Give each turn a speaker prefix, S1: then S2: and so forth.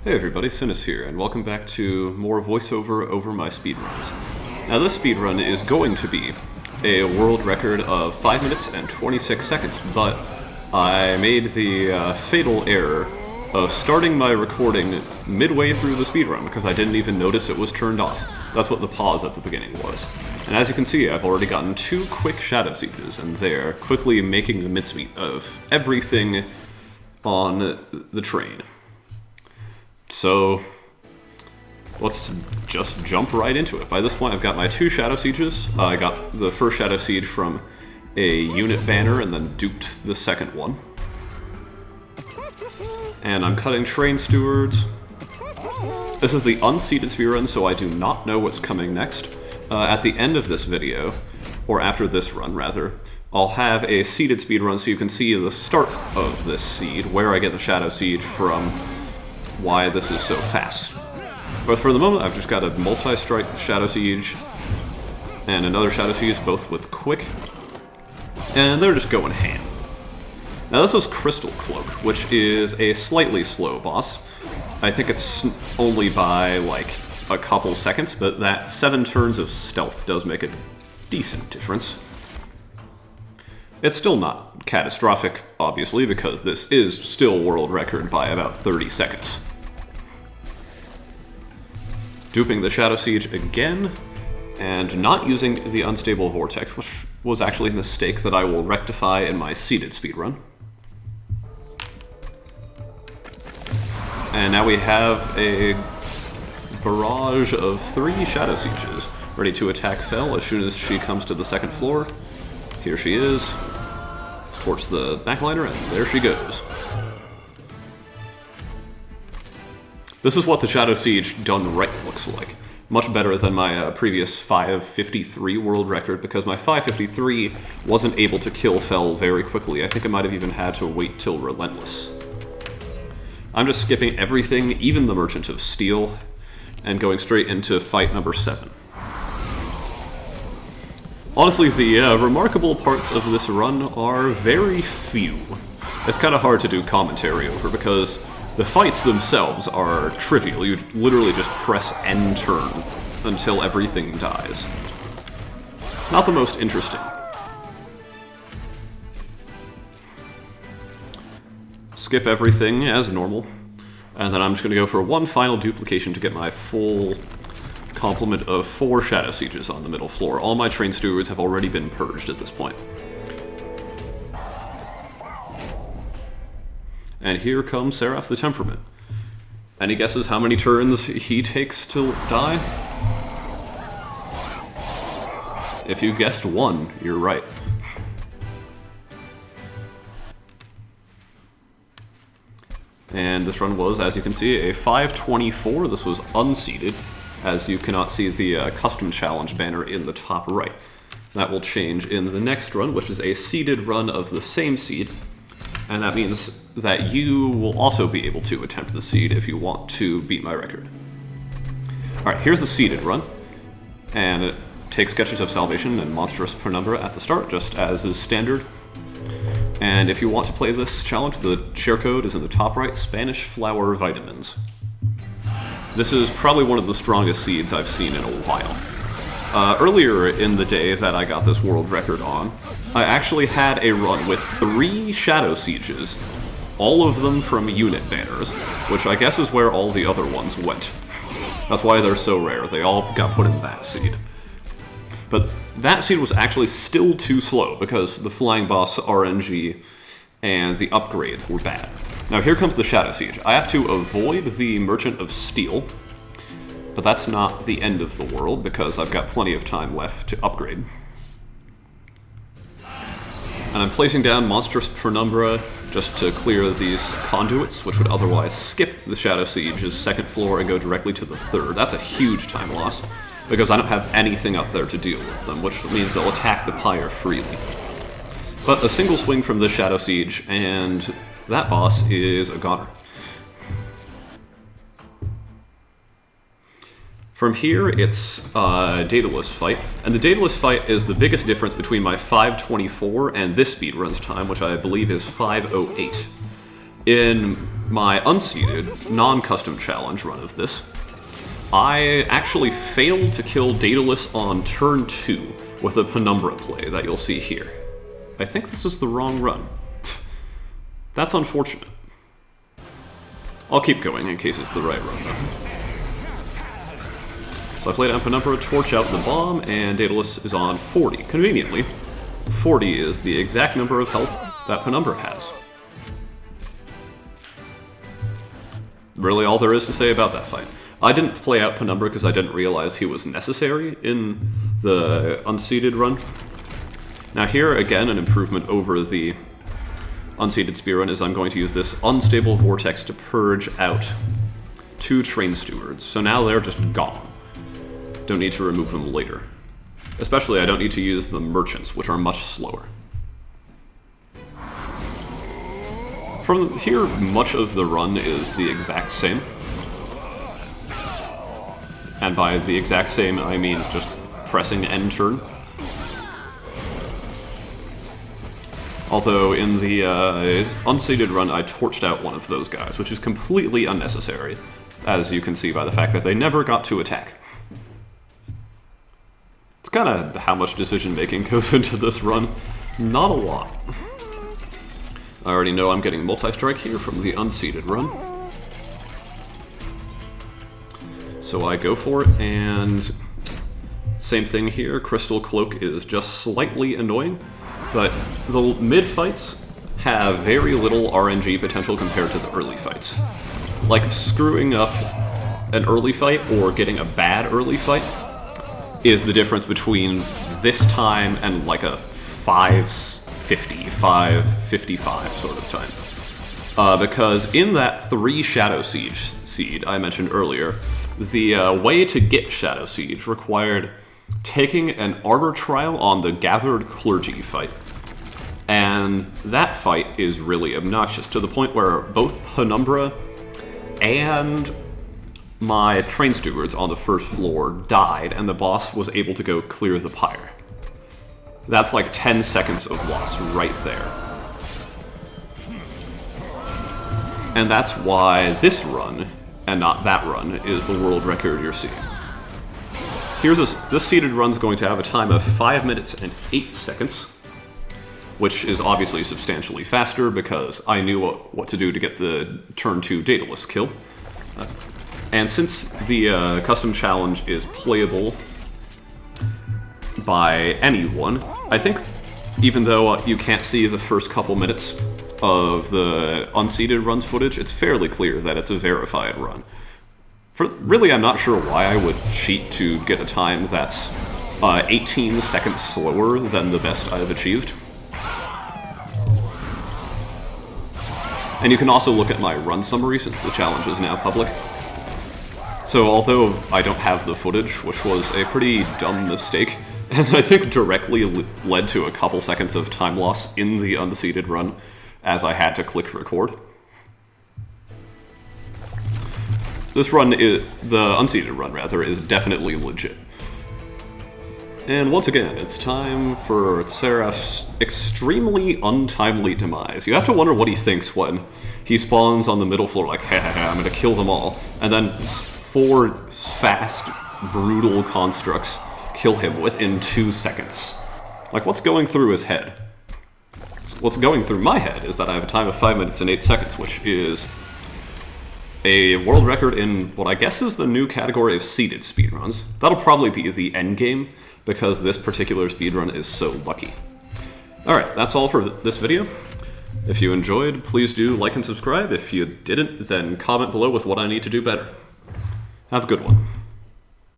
S1: Hey everybody, Cinis here, and welcome back to more voiceover over my speedruns. Now this speedrun is going to be a world record of 5 minutes and 26 seconds, but I made the fatal error of starting my recording midway through the speedrun because I didn't even notice it was turned off. That's what the pause at the beginning was. And as you can see, I've already gotten 2 quick Shadowsieges, and they're quickly making the mincemeat of everything on the train. So, let's just jump right into it. By this point, I've got my 2 Shadowsieges. I got the first Shadowsiege from a unit banner and then duped the second one. And I'm cutting train stewards. This is the Unseeded speedrun, so I do not know what's coming next. At the end of this video, or after this run rather, I'll have a seeded speedrun so you can see the start of this seed, where I get the Shadowsiege from, why this is so fast. But for the moment, I've just got a multi-strike Shadowsiege and another Shadowsiege, both with quick, and they're just going ham. Now this was Crystal Cloak, which is a slightly slow boss. I think it's only by like a couple seconds, but that 7 turns of stealth does make a decent difference. It's still not catastrophic, obviously, because this is still world record by about 30 seconds. Duping the Shadowsiege again, and not using the Unstable Vortex, which was actually a mistake that I will rectify in my seeded speedrun. And now we have a barrage of 3 Shadowsieges, ready to attack Fel as soon as she comes to the second floor. Here she is, towards the backliner, and there she goes. This is what the Shadowsiege done right looks like. Much better than my previous 553 world record, because my 553 wasn't able to kill Fel very quickly. I think I might have even had to wait till Relentless. I'm just skipping everything, even the Merchant of Steel, and going straight into fight number 7. Honestly, the remarkable parts of this run are very few. It's kind of hard to do commentary over because the fights themselves are trivial. You literally just press N turn until everything dies. Not the most interesting. Skip everything as normal, and then I'm just going to go for one final duplication to get my full complement of 4 Shadowsieges on the middle floor. All my train stewards have already been purged at this point. And here comes Seraph the Temperament. Any guesses how many turns he takes to die? If you guessed 1, you're right. And this run was, as you can see, a 524. This was unseeded, as you cannot see the custom challenge banner in the top right. That will change in the next run, which is a seeded run of the same seed. And that means that you will also be able to attempt the seed if you want to beat my record. Alright, here's the seeded run. And it takes Sketches of Salvation and Monstrous Penumbra at the start, just as is standard. And if you want to play this challenge, the share code is in the top right, Spanish Flower Vitamins. This is probably one of the strongest seeds I've seen in a while. Earlier in the day that I got this world record on, I actually had a run with 3 Shadowsieges, all of them from unit banners, which I guess is where all the other ones went. That's why they're so rare, they all got put in that seed. But that seed was actually still too slow because the Flying Boss RNG and the upgrades were bad. Now here comes the Shadowsiege. I have to avoid the Merchant of Steel, but that's not the end of the world because I've got plenty of time left to upgrade. And I'm placing down Monstrous Penumbra just to clear these conduits, which would otherwise skip the Shadowsiege's second floor and go directly to the third. That's a huge time loss, because I don't have anything up there to deal with them, which means they'll attack the pyre freely. But a single swing from the Shadowsiege, and that boss is a goner. From here, it's a Daedalus fight, and the Daedalus fight is the biggest difference between my 524 and this speedrun's time, which I believe is 508. In my unseeded, non-custom challenge run of this, I actually failed to kill Daedalus on turn 2 with a Penumbra play that you'll see here. I think this is the wrong run. That's unfortunate. I'll keep going in case it's the right run, though. So I played on Penumbra, torch out the bomb, and Daedalus is on 40. Conveniently, 40 is the exact number of health that Penumbra has. Really all there is to say about that fight. I didn't play out Penumbra because I didn't realize he was necessary in the Unseeded run. Now here, again, an improvement over the Unseeded speedrun is I'm going to use this Unstable Vortex to purge out 2 Train Stewards. So now they're just gone. Don't need to remove them later. Especially I don't need to use the Merchants, which are much slower. From here, much of the run is the exact same. And by the exact same, I mean just pressing end turn. Although in the Unseeded run, I torched out one of those guys, which is completely unnecessary, as you can see by the fact that they never got to attack. It's kind of how much decision-making goes into this run. Not a lot. I already know I'm getting multi-strike here from the Unseeded run. So I go for it, and same thing here. Crystal Cloak is just slightly annoying, but the mid-fights have very little RNG potential compared to the early fights. Like, screwing up an early fight or getting a bad early fight is the difference between this time and like a 550, 555 sort of time. Because in that 3 Shadowsiege seed I mentioned earlier, the way to get Shadowsiege required taking an Arbor Trial on the Gathered Clergy fight. And that fight is really obnoxious, to the point where both Penumbra and my Train Stewards on the first floor died, and the boss was able to go clear the pyre. That's like 10 seconds of loss right there. And that's why this run, and not that run, is the world record you're seeing. This seeded run's going to have a time of 5 minutes and 8 seconds, which is obviously substantially faster because I knew what to do to get the turn 2 Daedalus kill. And since the custom challenge is playable by anyone, I think even though you can't see the first couple minutes of the Unseeded run's footage, it's fairly clear that it's a verified run. Really, I'm not sure why I would cheat to get a time that's 18 seconds slower than the best I've achieved. And you can also look at my run summary since the challenge is now public. So although I don't have the footage, which was a pretty dumb mistake, and I think directly led to a couple seconds of time loss in the Unseeded run, as I had to click record. This run, the Unseeded run rather, is definitely legit. And once again, it's time for Seraph's extremely untimely demise. You have to wonder what he thinks when he spawns on the middle floor like, I'm gonna kill them all, and then 4 fast, brutal constructs kill him within 2 seconds. Like, what's going through his head? What's going through my head is that I have a time of 5 minutes and 8 seconds, which is a world record in what I guess is the new category of seeded speedruns. That'll probably be the end game, because this particular speedrun is so lucky. Alright, that's all for this video. If you enjoyed, please do like and subscribe. If you didn't, then comment below with what I need to do better. Have a good one.